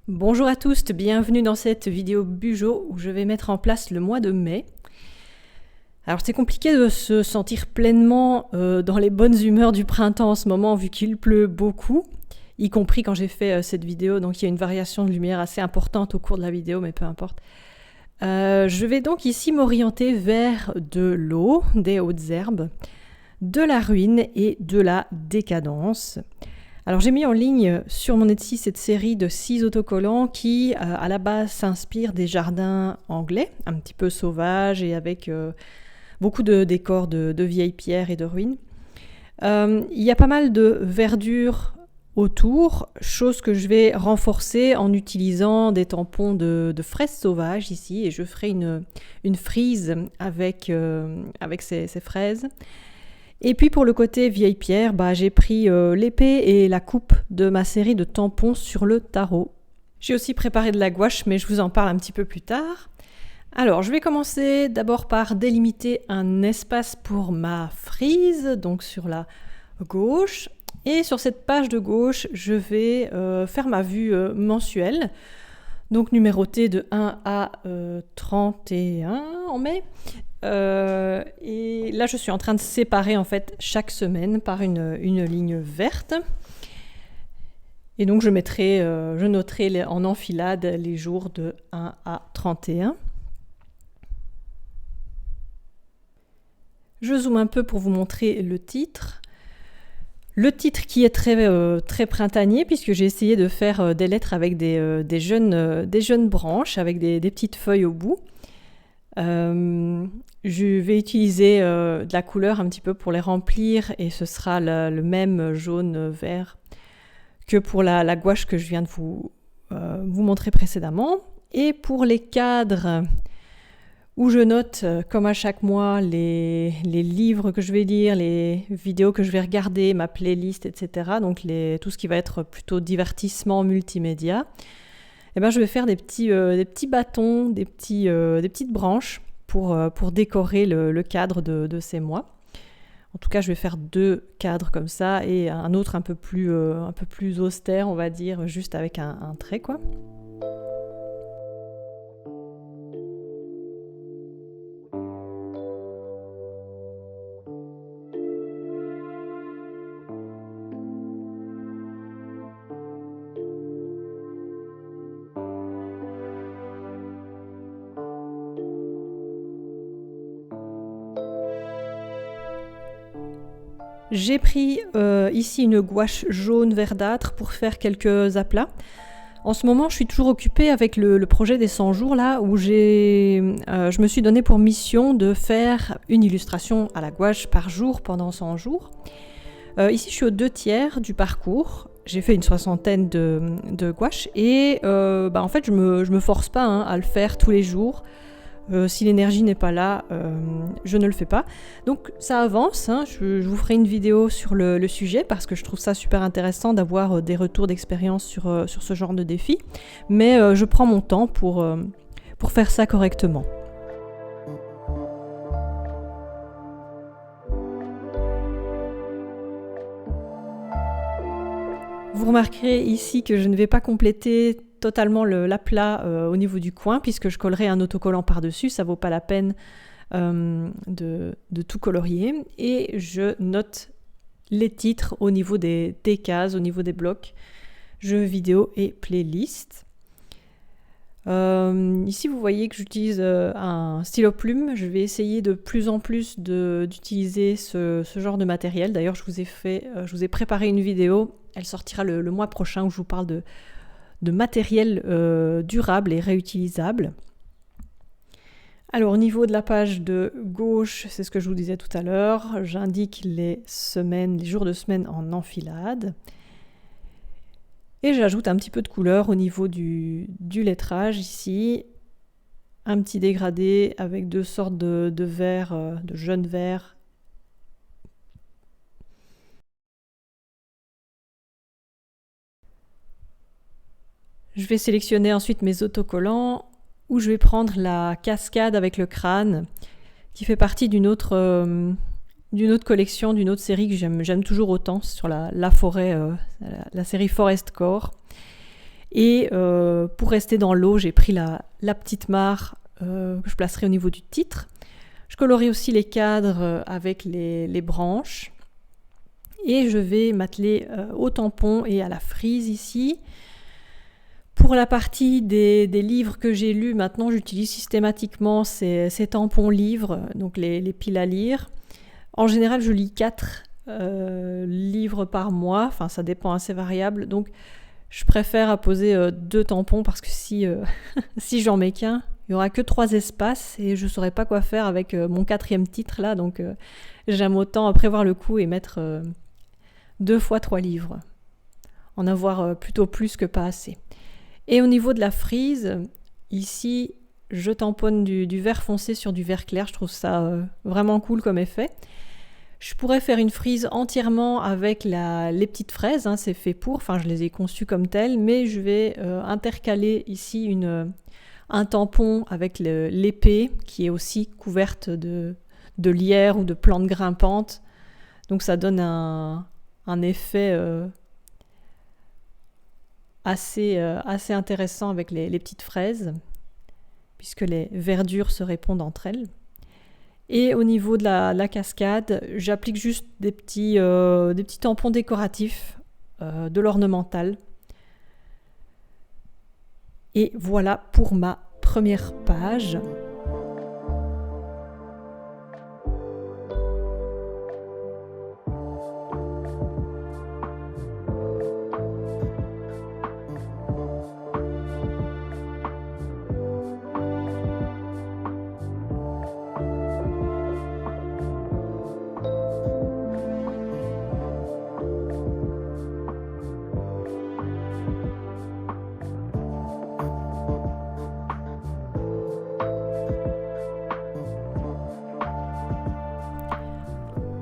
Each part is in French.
Bonjour à tous, bienvenue dans cette vidéo Bugeot où je vais mettre en place le mois de mai. Alors c'est compliqué de se sentir pleinement dans les bonnes humeurs du printemps en ce moment vu qu'il pleut beaucoup, y compris quand j'ai fait cette vidéo, donc il y a une variation de lumière assez importante au cours de la vidéo, mais peu importe. Je vais donc ici m'orienter vers de l'eau, des hautes herbes, de la ruine et de la décadence. Alors j'ai mis en ligne sur mon Etsy cette série de 6 autocollants qui à la base s'inspirent des jardins anglais, un petit peu sauvages et avec beaucoup de décors de vieilles pierres et de ruines. Il y a pas mal de verdure autour, chose que je vais renforcer en utilisant des tampons de fraises sauvages ici, et je ferai une frise avec ces fraises. Et puis pour le côté vieille pierre, j'ai pris l'épée et la coupe de ma série de tampons sur le tarot. J'ai aussi préparé de la gouache, mais je vous en parle un petit peu plus tard. Alors, je vais commencer d'abord par délimiter un espace pour ma frise, donc sur la gauche. Et sur cette page de gauche, je vais faire ma vue mensuelle, donc numérotée de 1 à 31 en mai. Et là, je suis en train de séparer en fait chaque semaine par une ligne verte. Et donc, je noterai en enfilade les jours de 1 à 31. Je zoome un peu pour vous montrer le titre. Le titre qui est très printanier, puisque j'ai essayé de faire des lettres avec des jeunes branches, avec des petites feuilles au bout. Je vais utiliser de la couleur un petit peu pour les remplir, et ce sera le même jaune-vert que pour la gouache que je viens de vous montrer précédemment. Et pour les cadres, où je note, comme à chaque mois, les livres que je vais lire, les vidéos que je vais regarder, ma playlist, etc. Donc tout ce qui va être plutôt divertissement multimédia. Je vais faire des petits bâtons, des petites branches pour décorer le cadre de ces mois. En tout cas, je vais faire 2 cadres comme ça et un autre un peu plus austère, on va dire, juste avec un trait, quoi. J'ai pris ici une gouache jaune verdâtre pour faire quelques aplats. En ce moment, je suis toujours occupée avec le projet des 100 jours, là, où je me suis donné pour mission de faire une illustration à la gouache par jour pendant 100 jours. Ici, je suis aux 2/3 du parcours. J'ai fait une 60aine de gouaches et en fait, je me force pas à le faire tous les jours. Si l'énergie n'est pas là, je ne le fais pas. Donc ça avance, je vous ferai une vidéo sur le sujet parce que je trouve ça super intéressant d'avoir des retours d'expérience sur ce genre de défi. Mais je prends mon temps pour faire ça correctement. Vous remarquerez ici que je ne vais pas compléter totalement l'aplat au niveau du coin puisque je collerai un autocollant par-dessus, ça vaut pas la peine de tout colorier. Et je note les titres au niveau des cases, au niveau des blocs, jeux vidéo et playlist. Ici vous voyez que j'utilise un stylo plume. Je vais essayer de plus en plus d'utiliser ce genre de matériel. D'ailleurs je vous ai préparé une vidéo, elle sortira le mois prochain, où je vous parle de matériel durable et réutilisable. Alors au niveau de la page de gauche, c'est ce que je vous disais tout à l'heure, j'indique les jours de semaine en enfilade. Et j'ajoute un petit peu de couleur au niveau du lettrage ici. Un petit dégradé avec 2 sortes de verts, de jaunes verts. Je vais sélectionner ensuite mes autocollants, où je vais prendre la cascade avec le crâne, qui fait partie d'une autre collection, d'une autre série que j'aime toujours autant, sur la forêt, la série Forest Core. Et pour rester dans l'eau, j'ai pris la petite mare que je placerai au niveau du titre. Je colorie aussi les cadres avec les branches. Et je vais m'atteler au tampon et à la frise ici. Pour la partie des livres que j'ai lus, maintenant j'utilise systématiquement ces tampons livres, donc les piles à lire. En général, je lis 4 livres par mois, enfin ça dépend, assez variable. Donc je préfère apposer 2 tampons parce que si j'en mets qu'un, il n'y aura que 3 espaces et je ne saurais pas quoi faire avec mon 4e titre là. Donc j'aime autant prévoir le coup et mettre 2 fois 3 livres. En avoir plutôt plus que pas assez. Et au niveau de la frise, ici, je tamponne du vert foncé sur du vert clair. Je trouve ça vraiment cool comme effet. Je pourrais faire une frise entièrement avec les petites fraises. C'est fait pour, enfin je les ai conçues comme telles. Mais je vais intercaler ici un tampon avec l'épée qui est aussi couverte de lierre ou de plantes grimpantes. Donc ça donne un effet assez intéressant avec les petites fraises, puisque les verdures se répondent entre elles. Et au niveau de la cascade, j'applique juste des petits tampons décoratifs, de l'ornemental. Et voilà pour ma première page.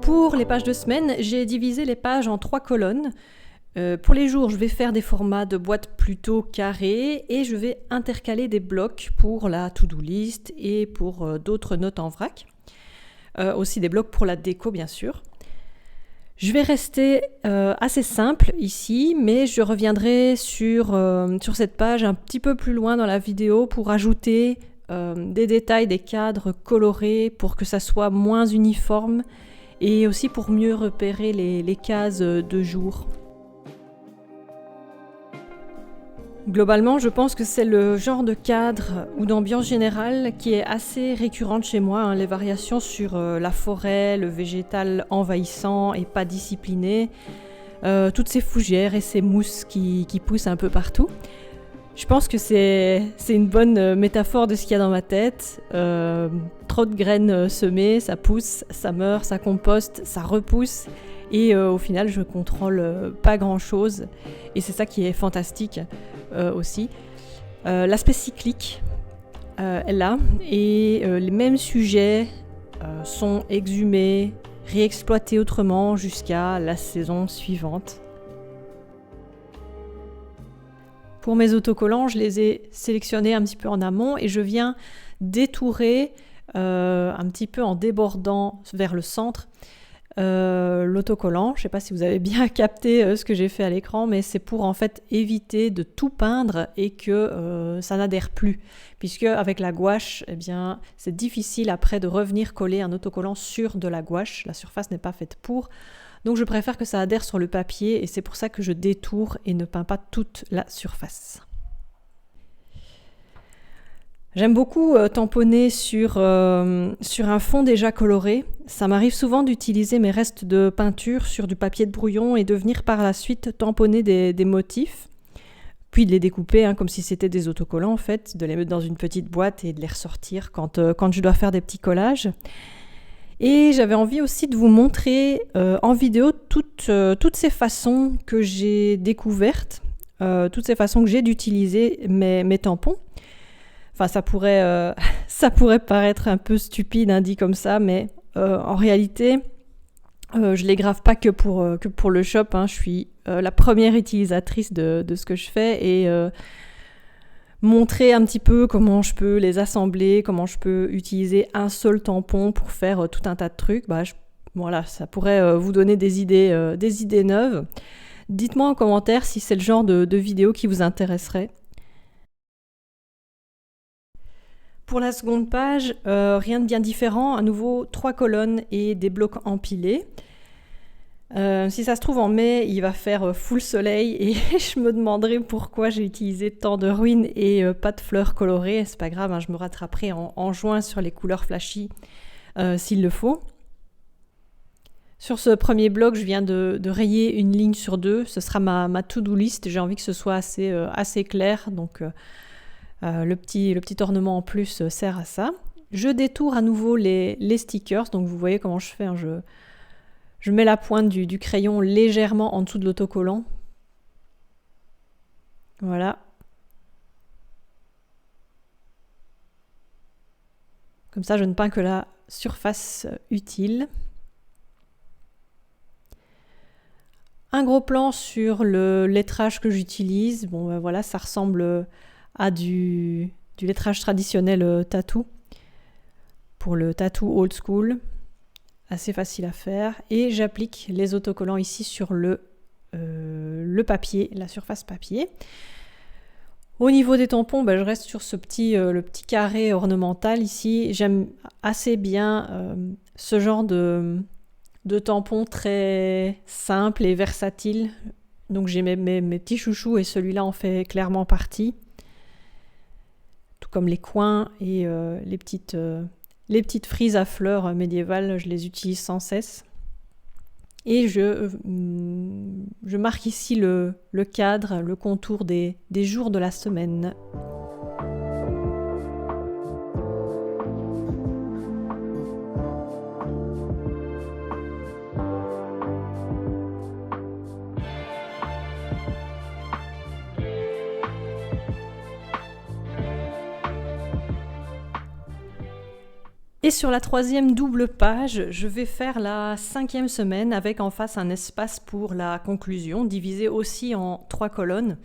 Pour les pages de semaine, j'ai divisé les pages en 3 colonnes. Pour les jours, je vais faire des formats de boîtes plutôt carrés et je vais intercaler des blocs pour la to-do list et pour d'autres notes en vrac. Aussi des blocs pour la déco, bien sûr. Je vais rester assez simple ici, mais je reviendrai sur cette page un petit peu plus loin dans la vidéo pour ajouter des détails, des cadres colorés pour que ça soit moins uniforme et aussi pour mieux repérer les cases de jour. Globalement, je pense que c'est le genre de cadre ou d'ambiance générale qui est assez récurrente chez moi, les variations sur la forêt, le végétal envahissant et pas discipliné, toutes ces fougères et ces mousses qui poussent un peu partout. Je pense que c'est une bonne métaphore de ce qu'il y a dans ma tête. Trop de graines semées, ça pousse, ça meurt, ça composte, ça repousse. Et au final, je contrôle pas grand-chose. Et c'est ça qui est fantastique aussi. L'aspect cyclique est là. Et les mêmes sujets sont exhumés, réexploités autrement jusqu'à la saison suivante. Pour mes autocollants, je les ai sélectionnés un petit peu en amont et je viens détourer un petit peu en débordant vers le centre l'autocollant. Je ne sais pas si vous avez bien capté ce que j'ai fait à l'écran, mais c'est pour en fait éviter de tout peindre et que ça n'adhère plus. Puisque avec la gouache, eh bien, c'est difficile après de revenir coller un autocollant sur de la gouache. La surface n'est pas faite pour. Donc je préfère que ça adhère sur le papier et c'est pour ça que je détourne et ne peins pas toute la surface. J'aime beaucoup tamponner sur un fond déjà coloré. Ça m'arrive souvent d'utiliser mes restes de peinture sur du papier de brouillon et de venir par la suite tamponner des motifs, puis de les découper comme si c'était des autocollants en fait, de les mettre dans une petite boîte et de les ressortir quand je dois faire des petits collages. Et j'avais envie aussi de vous montrer en vidéo toutes ces façons que j'ai découvertes, toutes ces façons que j'ai d'utiliser mes tampons. Enfin, ça pourrait paraître un peu stupide dit comme ça, mais en réalité, je les grave pas que pour le shop. Je suis la première utilisatrice de ce que je fais et montrer un petit peu comment je peux les assembler, comment je peux utiliser un seul tampon pour faire tout un tas de trucs. Voilà, ça pourrait vous donner des idées neuves. Dites-moi en commentaire si c'est le genre de vidéo qui vous intéresserait. Pour la seconde page, rien de bien différent, à nouveau 3 colonnes et des blocs empilés. Si ça se trouve en mai, il va faire full soleil et je me demanderai pourquoi j'ai utilisé tant de ruines et pas de fleurs colorées. C'est pas grave, hein, je me rattraperai en juin sur les couleurs flashy s'il le faut. Sur ce premier bloc, je viens de rayer une ligne sur 2. Ce sera ma to-do list. J'ai envie que ce soit assez clair, donc le petit ornement en plus sert à ça. Je détourne à nouveau les stickers, donc vous voyez comment je fais. Hein, je mets la pointe du crayon légèrement en dessous de l'autocollant. Voilà. Comme ça, je ne peins que la surface utile. Un gros plan sur le lettrage que j'utilise. Bon, ben voilà, ça ressemble à du lettrage traditionnel tattoo. Pour le tattoo old school. Assez facile à faire. Et j'applique les autocollants ici sur le papier, la surface papier. Au niveau des tampons, ben, je reste sur le petit carré ornemental ici. J'aime assez bien ce genre de tampons très simple et versatile. Donc j'ai mes petits chouchous et celui-là en fait clairement partie. Tout comme les coins et les petites frises à fleurs médiévales, je les utilise sans cesse. Et je marque ici le cadre, le contour des jours de la semaine. Et sur la troisième double page, je vais faire la 5e semaine avec en face un espace pour la conclusion, divisé aussi en 3 colonnes.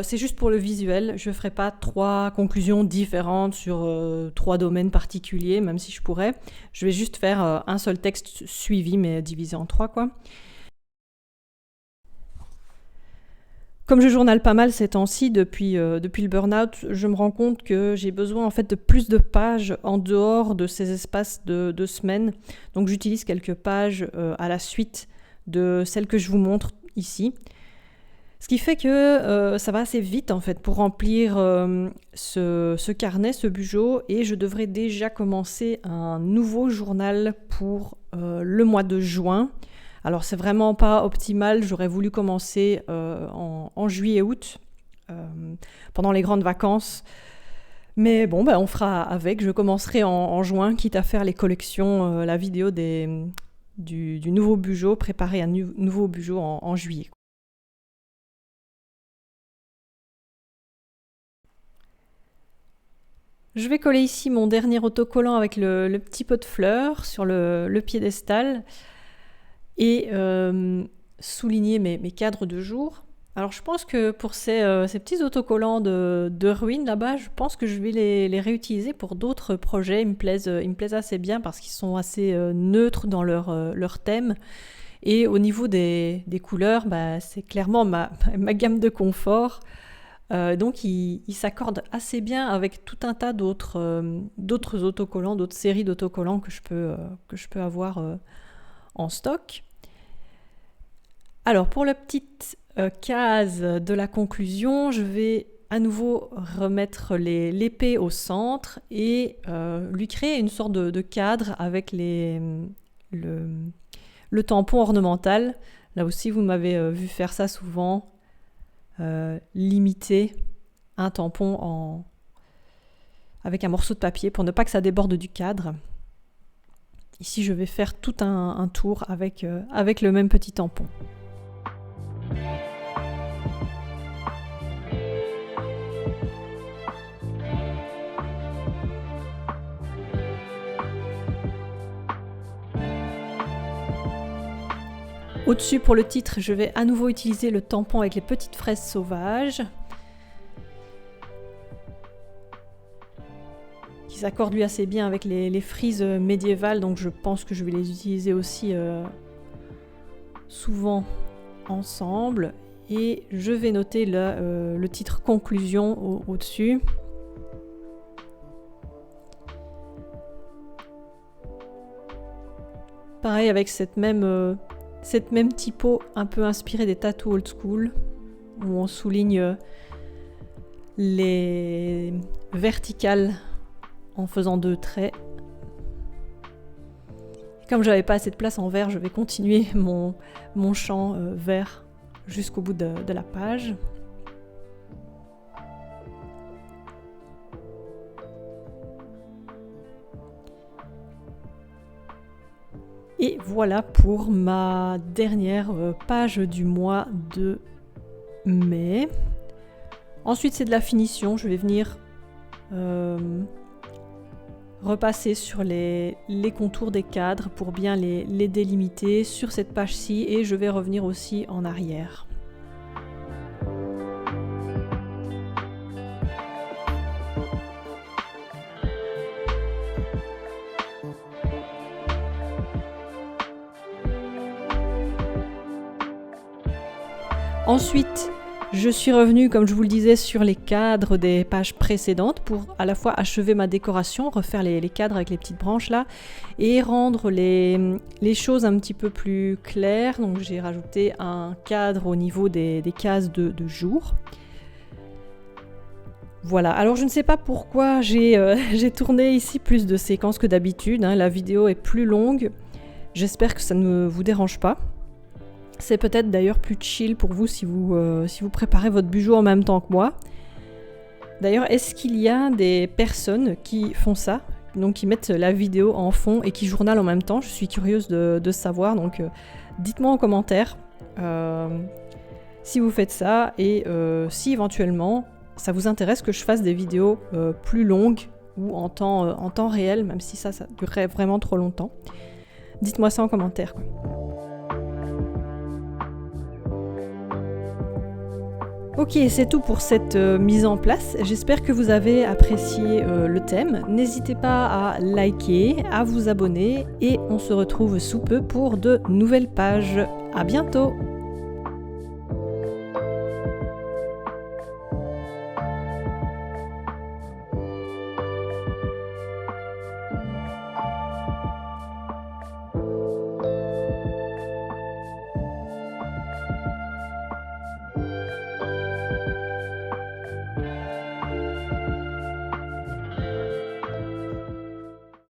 C'est juste pour le visuel, je ne ferai pas 3 conclusions différentes sur 3 domaines particuliers, même si je pourrais. Je vais juste faire un seul texte suivi, mais divisé en 3, quoi. Comme je journale pas mal ces temps-ci, depuis le burn-out, je me rends compte que j'ai besoin en fait de plus de pages en dehors de ces espaces de 2 semaines. Donc j'utilise quelques pages à la suite de celles que je vous montre ici. Ce qui fait que ça va assez vite en fait pour remplir ce carnet, ce bugeot, et je devrais déjà commencer un nouveau journal pour le mois de juin. Alors c'est vraiment pas optimal, j'aurais voulu commencer en juillet-août, pendant les grandes vacances. Mais bon, on fera avec, je commencerai en juin, quitte à faire les collections, la vidéo du nouveau bugeot, préparer un nouveau bugeot en juillet. Je vais coller ici mon dernier autocollant avec le petit pot de fleurs sur le piédestal. Et souligner mes cadres de jour. Alors je pense que pour ces petits autocollants de ruines là-bas, je pense que je vais les réutiliser pour d'autres projets. Ils me plaisent assez bien parce qu'ils sont assez neutres dans leur thème. Et au niveau des couleurs, c'est clairement ma gamme de confort. Donc ils s'accordent assez bien avec tout un tas d'autres autocollants, d'autres séries d'autocollants que je peux avoir en stock. Alors pour la petite case de la conclusion, je vais à nouveau remettre l'épée au centre et lui créer une sorte de cadre avec le tampon ornemental. Là aussi vous m'avez vu faire ça souvent, limiter un tampon avec un morceau de papier pour ne pas que ça déborde du cadre. Ici, je vais faire tout un tour avec le même petit tampon. Au-dessus, pour le titre, je vais à nouveau utiliser le tampon avec les petites fraises sauvages, qui s'accordent lui assez bien avec les frises médiévales, donc je pense que je vais les utiliser aussi souvent ensemble et je vais noter le titre conclusion au-dessus. Pareil avec cette même typo un peu inspirée des tattoos old school où on souligne les verticales en faisant 2 traits. Et comme j'avais pas assez de place en vert, je vais continuer mon champ vert jusqu'au bout de la page. Et voilà pour ma dernière page du mois de mai. Ensuite, c'est de la finition. Je vais venir repasser sur les contours des cadres pour bien les délimiter sur cette page-ci et je vais revenir aussi en arrière. Ensuite, je suis revenue, comme je vous le disais, sur les cadres des pages précédentes pour à la fois achever ma décoration, refaire les cadres avec les petites branches là, et rendre les choses un petit peu plus claires. Donc j'ai rajouté un cadre au niveau des cases de jour. Voilà, alors je ne sais pas pourquoi j'ai tourné ici plus de séquences que d'habitude, hein. La vidéo est plus longue, j'espère que ça ne vous dérange pas. C'est peut-être d'ailleurs plus chill pour vous si vous préparez votre bijou en même temps que moi. D'ailleurs, est-ce qu'il y a des personnes qui font ça, donc qui mettent la vidéo en fond et qui journalent en même temps? Je suis curieuse de savoir, donc dites-moi en commentaire si vous faites ça et si éventuellement ça vous intéresse que je fasse des vidéos plus longues ou en temps réel, même si ça durerait vraiment trop longtemps. Dites-moi ça en commentaire, quoi. Ok, c'est tout pour cette mise en place. J'espère que vous avez apprécié le thème. N'hésitez pas à liker, à vous abonner et on se retrouve sous peu pour de nouvelles pages. À bientôt!